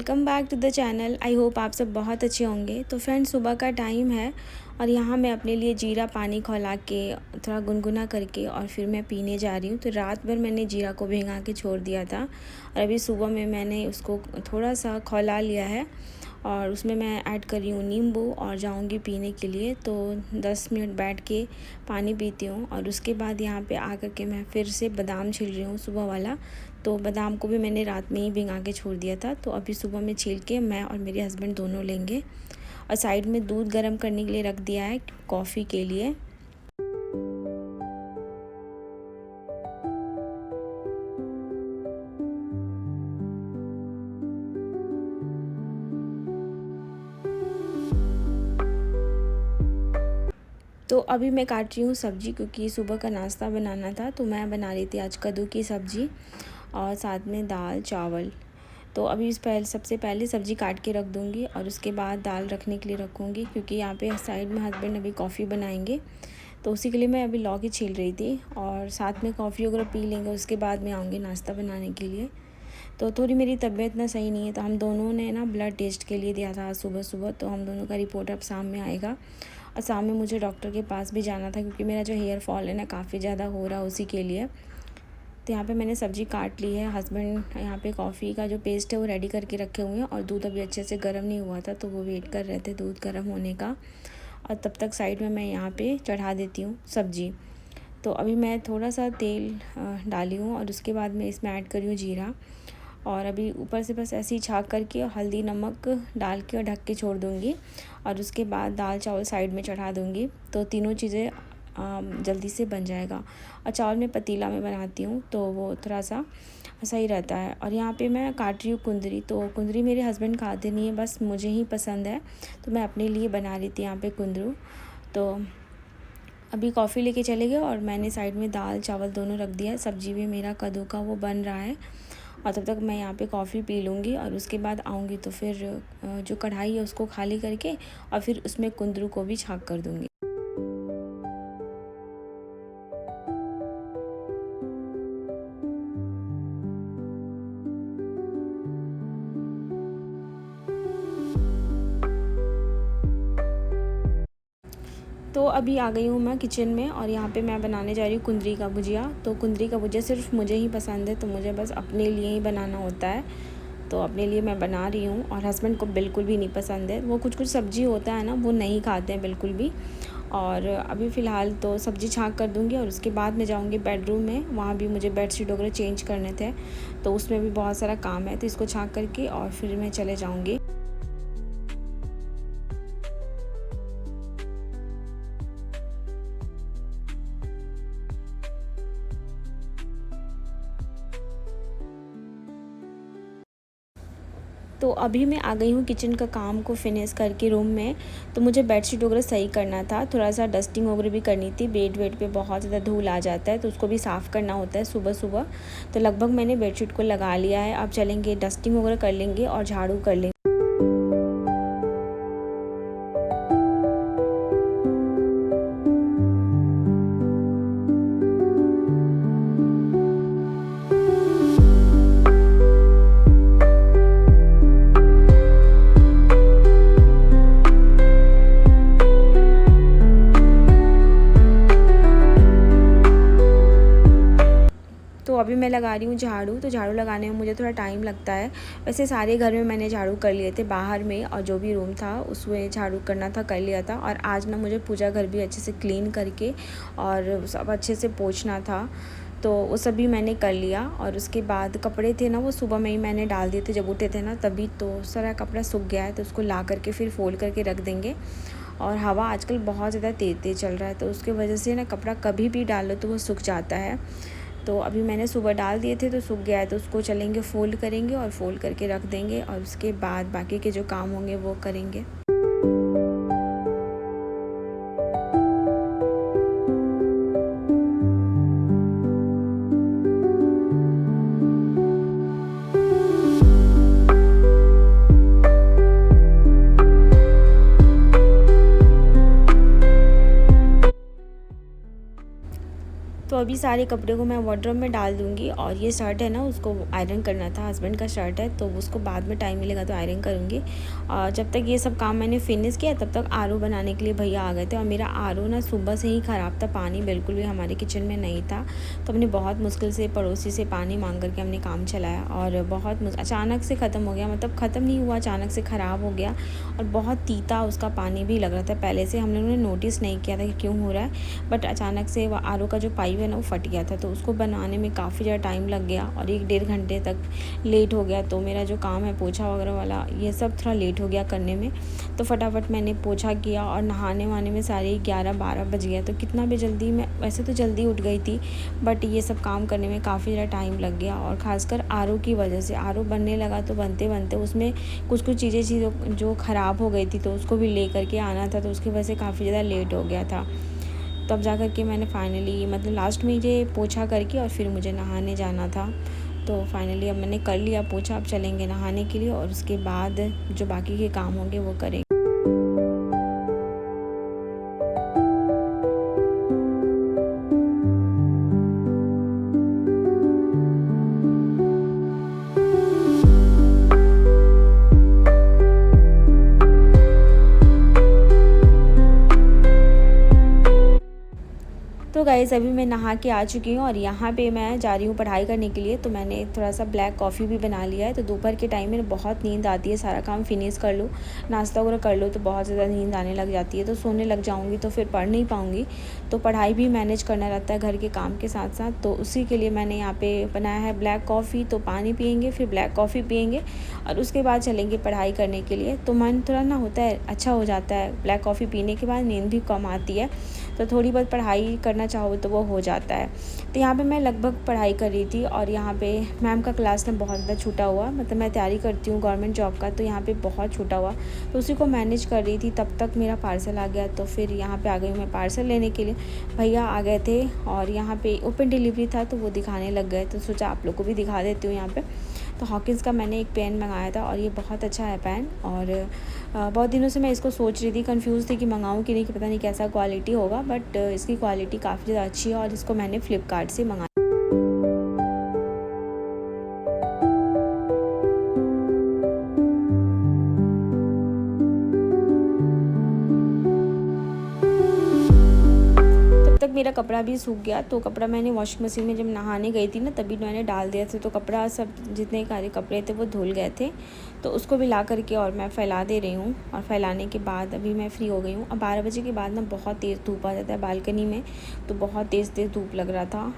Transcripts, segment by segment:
Welcome back to the channel. I hope आप सब बहुत अच्छे होंगे। तो फ्रेंड्स, सुबह का टाइम है और यहाँ मैं अपने लिए जीरा पानी खौला के थोड़ा गुनगुना करके और फिर मैं पीने जा रही हूँ। तो रात भर मैंने जीरा को भिगा के छोड़ दिया था और अभी सुबह में मैंने उसको थोड़ा सा खौला लिया है और उसमें मैं ऐड कर रही हूँ नींबू और जाऊँगी पीने के लिए। तो 10 मिनट बैठ के पानी पीती हूँ और उसके बाद यहाँ पे आकर के मैं फिर से बादाम छील रही हूँ सुबह वाला। तो बादाम को भी मैंने रात में ही भिगा के छोड़ दिया था, तो अभी सुबह में छील के मैं और मेरे हस्बैंड दोनों लेंगे। और साइड में दूध गर्म करने के लिए रख दिया है कॉफ़ी के लिए। तो अभी मैं काट रही हूँ सब्ज़ी, क्योंकि सुबह का नाश्ता बनाना था। तो मैं बना रही थी आज कद्दू की सब्ज़ी और साथ में दाल चावल। तो अभी सबसे पहले सब्ज़ी काट के रख दूँगी और उसके बाद दाल रखने के लिए रखूँगी, क्योंकि यहाँ पे साइड में हस्बैंड अभी कॉफ़ी बनाएंगे। तो उसी के लिए मैं अभी लौकी छील रही थी और साथ में कॉफ़ी वगैरह पी लेंगे, उसके बाद मैं आऊँगी नाश्ता बनाने के लिए। तो थोड़ी मेरी तबीयत ना सही नहीं है, तो हम दोनों ने ना ब्लड टेस्ट के लिए दिया था सुबह सुबह। तो हम दोनों का रिपोर्ट अब शाम में आएगा और शाम में मुझे डॉक्टर के पास भी जाना था, क्योंकि मेरा जो हेयर फॉल है ना काफ़ी ज़्यादा हो रहा है उसी के लिए। तो यहाँ पे मैंने सब्ज़ी काट ली है। हस्बैंड यहाँ पे कॉफ़ी का जो पेस्ट है वो रेडी करके रखे हुए हैं और दूध अभी अच्छे से गर्म नहीं हुआ था, तो वो वेट कर रहे थे दूध गर्म होने का। और तब तक साइड में मैं यहाँ पे चढ़ा देती हूँ सब्ज़ी। तो अभी मैं थोड़ा सा तेल डाली हूँ और उसके बाद मैं इसमें ऐड करी हूँ जीरा और अभी ऊपर से बस ऐसे ही छाक करके हल्दी नमक डाल के और ढक के छोड़ दूँगी और उसके बाद दाल चावल साइड में चढ़ा दूँगी। तो तीनों चीज़ें जल्दी से बन जाएगा। और चावल मैं पतीला में बनाती हूँ, तो वो थोड़ा सा सही रहता है। और यहाँ पे मैं काट रही हूँ कुंदरी। तो कुंदरी मेरे हस्बैंड खाते नहीं है, बस मुझे ही पसंद है, तो मैं अपने लिए बना रही थी यहाँ पे कुंदरू। तो अभी कॉफ़ी लेके चले गए और मैंने साइड में दाल चावल दोनों रख दिया है। सब्ज़ी भी मेरा कद्दू का वो बन रहा है और तब तक मैं यहाँ पे कॉफ़ी पी लूँगी और उसके बाद आऊँगी तो फिर जो कढ़ाई है उसको खाली करके और फिर उसमें कुंदरू को भी छाँक कर दूँगी। तो अभी आ गई हूँ मैं किचन में और यहाँ पे मैं बनाने जा रही हूँ कुंदरी का भुजिया। तो कुंदरी का भुजिया सिर्फ मुझे ही पसंद है, तो मुझे बस अपने लिए ही बनाना होता है। तो अपने लिए मैं बना रही हूँ और हस्बैंड को बिल्कुल भी नहीं पसंद है। वो कुछ सब्ज़ी होता है ना, वो नहीं खाते हैं बिल्कुल भी। और अभी फ़िलहाल तो सब्ज़ी छाँक कर दूँगी और उसके बाद मैं जाऊँगी बेडरूम में। वहाँ भी मुझे बेडशीट वगैरह चेंज करने थे, तो उसमें भी बहुत सारा काम है। तो इसको छाँक करके और फिर मैं चले जाऊँगी। तो अभी मैं आ गई हूँ किचन का काम को फिनिश करके रूम में। तो मुझे बेडशीट वगैरह सही करना था, थोड़ा सा डस्टिंग वगैरह भी करनी थी। बेड पे बहुत ज़्यादा धूल आ जाता है, तो उसको भी साफ़ करना होता है सुबह सुबह। तो लगभग मैंने बेडशीट को लगा लिया है। अब चलेंगे डस्टिंग वगैरह कर लेंगे और झाड़ू कर लेंगे। तो अभी मैं लगा रही हूँ झाड़ू। तो झाड़ू लगाने में मुझे थोड़ा टाइम लगता है। वैसे सारे घर में मैंने झाड़ू कर लिए थे, बाहर में और जो भी रूम था उसमें झाड़ू करना था कर लिया था। और आज ना मुझे पूजा घर भी अच्छे से क्लीन करके और सब अच्छे से पोंछना था, तो वो सब भी मैंने कर लिया। और उसके बाद कपड़े थे ना, वो सुबह में ही मैंने डाल दिए थे जब उठे थे ना तभी। तो सारा कपड़ा सूख गया है, तो उसको ला करके फिर फोल्ड करके रख देंगे। और हवा आजकल बहुत ज़्यादा तेज़ चल रहा है, तो उसके वजह से ना कपड़ा कभी भी डालो तो वो सूख जाता है। तो अभी मैंने सुबह डाल दिए थे तो सूख गया है, तो उसको चलेंगे फ़ोल्ड करेंगे और फ़ोल्ड करके रख देंगे और उसके बाद बाकी के जो काम होंगे वो करेंगे। तो अभी सारे कपड़े को मैं वार्डरोब में डाल दूँगी। और ये शर्ट है ना, उसको आयरन करना था, हस्बैंड का शर्ट है, तो उसको बाद में टाइम मिलेगा तो आयरन करूँगी। और जब तक ये सब काम मैंने फिनिश किया तब तक आरओ बनाने के लिए भैया आ गए थे। और मेरा आरओ ना सुबह से ही ख़राब था, पानी बिल्कुल भी हमारे किचन में नहीं था। तो हमने बहुत मुश्किल से पड़ोसी से पानी मांग करके हमने काम चलाया। और बहुत अचानक से ख़त्म हो गया, मतलब ख़त्म नहीं हुआ, अचानक से ख़राब हो गया। और बहुत तीता उसका पानी भी लग रहा था। पहले से हम लोगों ने नोटिस नहीं किया था कि क्यों हो रहा है, बट अचानक से वो आरओ का जो पाइप है ना वो फट गया था। तो उसको बनाने में काफ़ी ज़्यादा टाइम लग गया और 1 डेढ़ घंटे तक लेट हो गया। तो मेरा जो काम है पोछा वगैरह वाला, ये सब थोड़ा लेट हो गया करने में। तो फटाफट मैंने पोछा किया और नहाने वहाने में सारे 11-12 बज गया। तो कितना भी जल्दी, मैं वैसे तो जल्दी उठ गई थी, बट ये सब काम करने में काफ़ी ज़्यादा टाइम लग गया। और ख़ासकर आरओ की वजह से, आरओ बनने लगा तो बनते बनते उसमें कुछ चीज़ें जो ख़राब हो गई थी, तो उसको भी ले करके आना था। तो उसकी वजह से काफ़ी ज़्यादा लेट हो गया था। तब जा कर के मैंने फाइनली, मतलब लास्ट में ये पोछा करके और फिर मुझे नहाने जाना था। तो फाइनली अब मैंने कर लिया पोछा, अब चलेंगे नहाने के लिए और उसके बाद जो बाकी के काम होंगे वो करेंगे। तो गाइज़ अभी मैं नहा के आ चुकी हूँ और यहाँ पे मैं जा रही हूँ पढ़ाई करने के लिए। तो मैंने थोड़ा सा ब्लैक कॉफ़ी भी बना लिया है। तो दोपहर के टाइम में बहुत नींद आती है, सारा काम फिनिश कर लूँ, नाश्ता वगैरह कर लूँ तो बहुत ज़्यादा नींद आने लग जाती है। तो सोने लग जाऊँगी तो फिर पढ़ नहीं पाऊँगी। तो पढ़ाई भी मैनेज करना रहता है घर के काम के साथ साथ। तो उसी के लिए मैंने यहाँ पर बनाया है ब्लैक कॉफ़ी। तो पानी पियेंगे, फिर ब्लैक कॉफ़ी पियेंगे और उसके बाद चलेंगे पढ़ाई करने के लिए। तो मन थोड़ा ना होता है, अच्छा हो जाता है। ब्लैक कॉफ़ी पीने के बाद नींद भी कम आती है, तो थोड़ी बहुत पढ़ाई करना चाहो तो वो हो जाता है। तो यहाँ पे मैं लगभग पढ़ाई कर रही थी और यहाँ पे मैम का क्लास ना बहुत ज़्यादा छूटा हुआ, मतलब मैं तैयारी करती हूँ गवर्नमेंट जॉब का, तो यहाँ पे बहुत छूटा हुआ, तो उसी को मैनेज कर रही थी। तब तक मेरा पार्सल आ गया, तो फिर यहाँ पे आ गई मैं पार्सल लेने के लिए। भैया आ गए थे और यहाँ पे ओपन डिलीवरी था तो वो दिखाने लग गए, तो सोचा आप लोग को भी दिखा देती हूँ यहाँ पर। तो हॉकिंस का मैंने एक पेन मंगाया था और ये बहुत अच्छा है पेन। और बहुत दिनों से मैं इसको सोच रही थी, कंफ्यूज थी कि मंगाऊँ कि नहीं, कि पता नहीं कैसा क्वालिटी होगा, बट इसकी क्वालिटी काफ़ी ज़्यादा अच्छी है और इसको मैंने फ़्लिपकार्ट से मंगाया। तक मेरा कपड़ा भी सूख गया। तो कपड़ा मैंने वॉशिंग मशीन में जब नहाने गई थी ना तभी मैंने डाल दिया था। तो कपड़ा सब जितने सारे कपड़े थे वो धुल गए थे, तो उसको भी ला करके और मैं फैला दे रही हूँ। और फैलाने के बाद अभी मैं फ्री हो गई हूँ। अब 12 बजे के बाद ना बहुत तेज़ धूप आ जाता है बालकनी में, तो बहुत तेज़ धूप लग रहा था।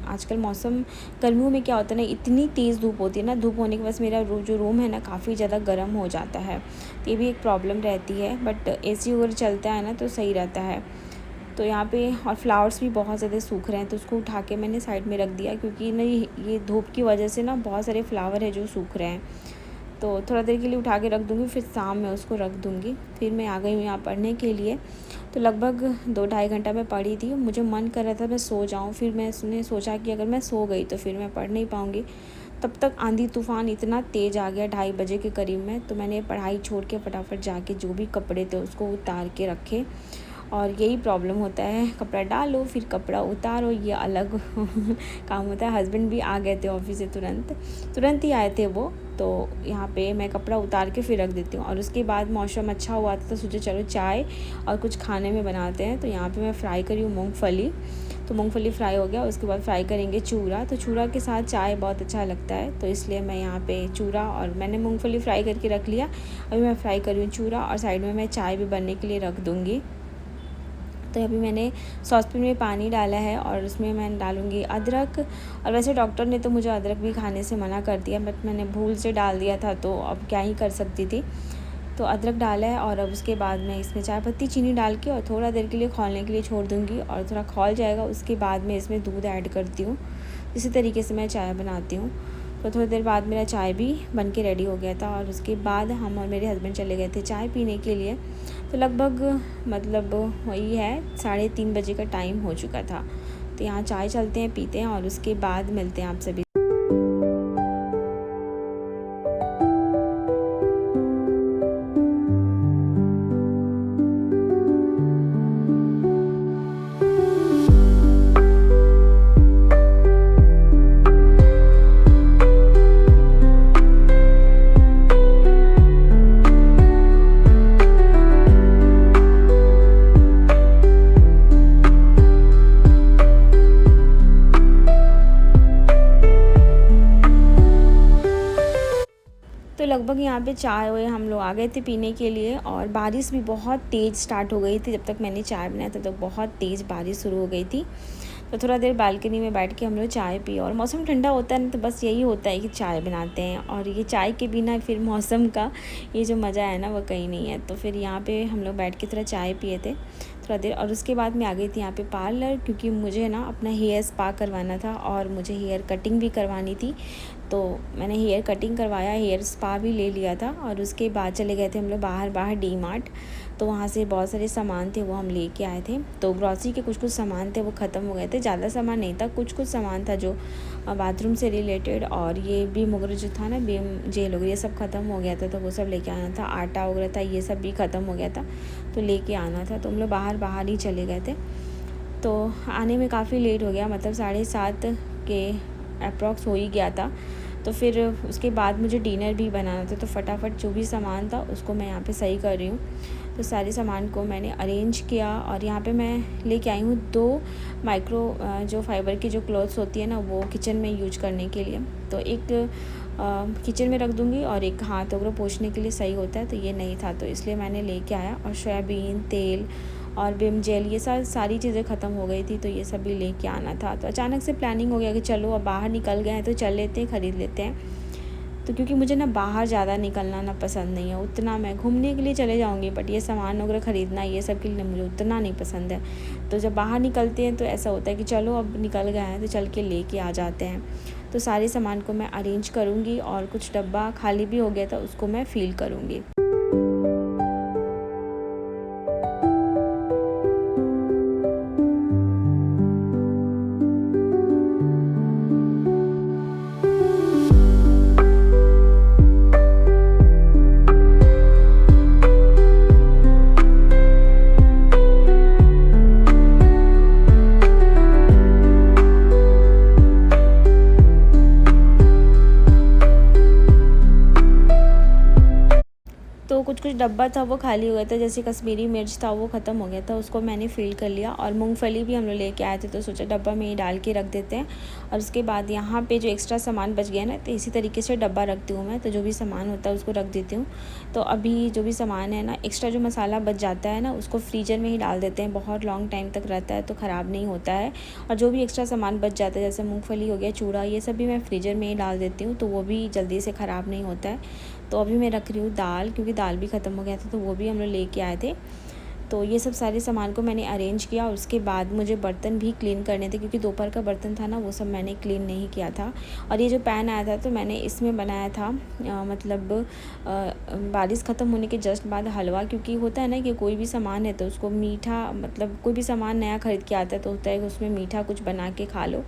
आजकल मौसम, गर्मियों में क्या होता है ना, इतनी तेज़ धूप होती है ना, धूप होने के बाद मेरा जो रूम है ना काफ़ी ज़्यादा गर्म हो जाता है। तो ये भी एक प्रॉब्लम रहती है, बट एसी वगैरह चलता है ना तो सही रहता है। तो यहाँ पे और फ्लावर्स भी बहुत ज़्यादा सूख रहे हैं, तो उसको उठा के मैंने साइड में रख दिया, क्योंकि ना ये धूप की वजह से ना बहुत सारे फ्लावर है जो सूख रहे हैं। तो थोड़ा देर के लिए उठा के रख दूँगी, फिर शाम में उसको रख दूँगी। फिर मैं आ गई हूँ यहाँ पढ़ने के लिए। तो लगभग 2-2.5 घंटा मैं पढ़ी थी। मुझे मन कर रहा था मैं सो जाऊँ, फिर मैंने सोचा कि अगर मैं सो गई तो फिर मैं पढ़ नहीं पाऊँगी। तब तक आंधी तूफ़ान इतना तेज़ आ गया 2:30 बजे के करीब में, तो मैंने पढ़ाई छोड़ के फटाफट जाके जो भी कपड़े थे उसको उतार के रखे। और यही प्रॉब्लम होता है, कपड़ा डालो फिर कपड़ा उतारो, ये अलग काम होता है। हस्बैंड भी आ गए थे ऑफिस से, तुरंत ही आए थे वो। तो यहाँ पे मैं कपड़ा उतार के फिर रख देती हूँ। और उसके बाद मौसम अच्छा हुआ था तो सोचे चलो चाय और कुछ खाने में बनाते हैं। तो यहाँ पे मैं फ्राई करी हूँ मूँगफली। तो मूँगफली फ्राई हो गया, उसके बाद फ्राई करेंगे चूरा। तो चूरा के साथ चाय बहुत अच्छा लगता है, तो इसलिए मैं यहाँ पे चूरा और मैंने मूँगफली फ्राई करके रख लिया। अभी मैं फ्राई करी हूँ चूरा और साइड में मैं चाय भी बनने के लिए रख दूँगी। तो अभी मैंने सॉसपैन में पानी डाला है और उसमें मैं डालूँगी अदरक। और वैसे डॉक्टर ने तो मुझे अदरक भी खाने से मना कर दिया, बट मैंने भूल से डाल दिया था, तो अब क्या ही कर सकती थी। तो अदरक डाला है और अब उसके बाद मैं इसमें चाय पत्ती चीनी डाल के और थोड़ा देर के लिए खौलने के लिए छोड़ दूँगी। और थोड़ा खौल जाएगा उसके बाद मैं इसमें दूध ऐड करती हूँ। इसी तरीके से मैं चाय बनाती हूँ। तो थोड़ी देर बाद मेरा चाय भी बन के रेडी हो गया था और उसके बाद हम और मेरे हस्बैंड चले गए थे चाय पीने के लिए। तो लगभग मतलब वही है 3:30 बजे का टाइम हो चुका था। तो यहाँ चाय चलते हैं, पीते हैं और उसके बाद मिलते हैं आप सभी। यहाँ पे चाय वाय हम लोग आ गए थे पीने के लिए, और बारिश भी बहुत तेज़ स्टार्ट हो गई थी। जब तक मैंने चाय बनाया तब तक बहुत तेज़ बारिश शुरू हो गई थी। तो थोड़ा देर बालकनी में बैठ के हम लोग चाय पी, और मौसम ठंडा होता है ना, तो बस यही होता है कि चाय बनाते हैं, और ये चाय के बिना फिर मौसम का ये जो मज़ा है ना वो कहीं नहीं है। तो फिर यहाँ पे हम लोग बैठ के थोड़ा चाय पिए थे थोड़ा देर, और उसके बाद मैं आ गई थी यहाँ पे पार्लर, क्योंकि मुझे ना अपना हेयर स्पा करवाना था और मुझे हेयर कटिंग भी करवानी थी। तो मैंने हेयर कटिंग करवाया, हेयर स्पा भी ले लिया था, और उसके बाद चले गए थे हम लोग बाहर डी मार्ट। तो वहाँ से बहुत सारे सामान थे वो हम लेके आए थे। तो ग्रॉसरी के कुछ सामान थे वो ख़त्म हो गए थे, ज़्यादा सामान नहीं था, कुछ सामान था जो बाथरूम से रिलेटेड, और ये बीम वगैरह जो था ना, बीम जेल वगैरह ये सब ख़त्म हो गया था, तो वो सब लेके आना था। आटा वगैरह था, ये सब भी ख़त्म हो गया था, तो लेके आना था। तो हम लोग बाहर ही चले गए थे। तो आने में काफ़ी लेट हो गया, मतलब 7:30 के अप्रॉक्स हो ही गया था। तो फिर उसके बाद मुझे डिनर भी बनाना था, तो फटाफट जो भी सामान था उसको मैं यहाँ पे सही कर रही हूँ। तो सारे सामान को मैंने अरेंज किया, और यहाँ पे मैं लेके आई हूँ 2 माइक्रो जो फाइबर की जो क्लॉथ्स होती है ना, वो किचन में यूज करने के लिए। तो एक किचन में रख दूँगी, और एक हाथ वगैरह पोंछने के लिए सही होता है, तो ये नहीं था तो इसलिए मैंने लेके आया। और सोयाबीन तेल और विम जेल ये सारी चीज़ें ख़त्म हो गई थी, तो ये सब भी लेके आना था। तो अचानक से प्लानिंग हो गया कि चलो अब बाहर निकल गए हैं तो चल लेते हैं, ख़रीद लेते हैं। तो क्योंकि मुझे ना बाहर ज़्यादा निकलना ना पसंद नहीं है, उतना मैं घूमने के लिए चले जाऊँगी, बट ये सामान वगैरह ख़रीदना ये सब के लिए मुझे उतना नहीं पसंद है। तो जब बाहर निकलते हैं तो ऐसा होता है कि चलो अब निकल गए हैं तो चल के लेके आ जाते हैं। तो सारे सामान को मैं अरेंज करूँगी, और कुछ डब्बा खाली भी हो गया था उसको मैं फ़िल करूँगी। तो कुछ डब्बा था वो खाली हो गया था, जैसे कश्मीरी मिर्च था वो ख़त्म हो गया था, उसको मैंने फ़िल कर लिया। और मूंगफली भी हम लोग लेके आए थे, तो सोचा डब्बा में ही डाल के रख देते हैं। और उसके बाद यहाँ पे जो एक्स्ट्रा सामान बच गया ना, तो इसी तरीके से डब्बा रखती हूँ मैं, तो जो भी सामान होता है उसको रख देती हूँ। तो अभी जो भी सामान है ना, एक्स्ट्रा जो मसाला बच जाता है ना, उसको फ्रीज़र में ही डाल देते हैं, बहुत लॉन्ग टाइम तक रहता है तो ख़राब नहीं होता है। और जो भी एक्स्ट्रा सामान बच जाता है, जैसे मूँगफली हो गया, चूड़ा, ये सब भी मैं फ्रीज़र में ही डाल देती हूँ, तो वो भी जल्दी से ख़राब नहीं होता है। तो अभी मैं रख रही हूँ दाल, क्योंकि दाल भी ख़त्म हो गया था, तो वो भी हम लोग लेके आए थे। तो ये सब सारे सामान को मैंने अरेंज किया, और उसके बाद मुझे बर्तन भी क्लीन करने थे, क्योंकि दोपहर का बर्तन था ना वो सब मैंने क्लीन नहीं किया था। और ये जो पैन आया था तो मैंने इसमें बनाया था मतलब बारिश ख़त्म होने के जस्ट बाद हलवा, क्योंकि होता है ना कि कोई भी सामान है तो उसको मीठा, मतलब कोई भी सामान नया ख़रीद के आता है तो होता है कि उसमें मीठा कुछ बना के खा लो।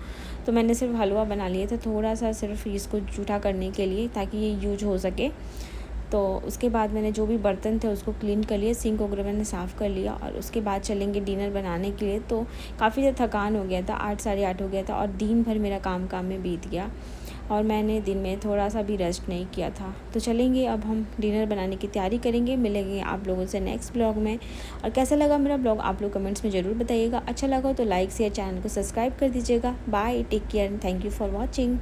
तो मैंने सिर्फ हलवा बना लिया था, थोड़ा सा सिर्फ इसको जूठा करने के लिए, ताकि ये यूज हो सके। तो उसके बाद मैंने जो भी बर्तन थे उसको क्लीन कर लिया, सिंक वगैरह मैंने साफ़ कर लिया, और उसके बाद चलेंगे डिनर बनाने के लिए। तो काफ़ी ज़्यादा थकान हो गया था, 8 साढ़े 8 हो गया था, और दिन भर मेरा काम में बीत गया, और मैंने दिन में थोड़ा सा भी रेस्ट नहीं किया था। तो चलेंगे अब हम डिनर बनाने की तैयारी करेंगे। मिलेंगे आप लोगों से नेक्स्ट ब्लॉग में। और कैसा लगा मेरा ब्लॉग आप लोग कमेंट्स में ज़रूर बताइएगा। अच्छा लगा तो लाइक शेयर, चैनल को सब्सक्राइब कर दीजिएगा। Bye, take care and thank you for watching.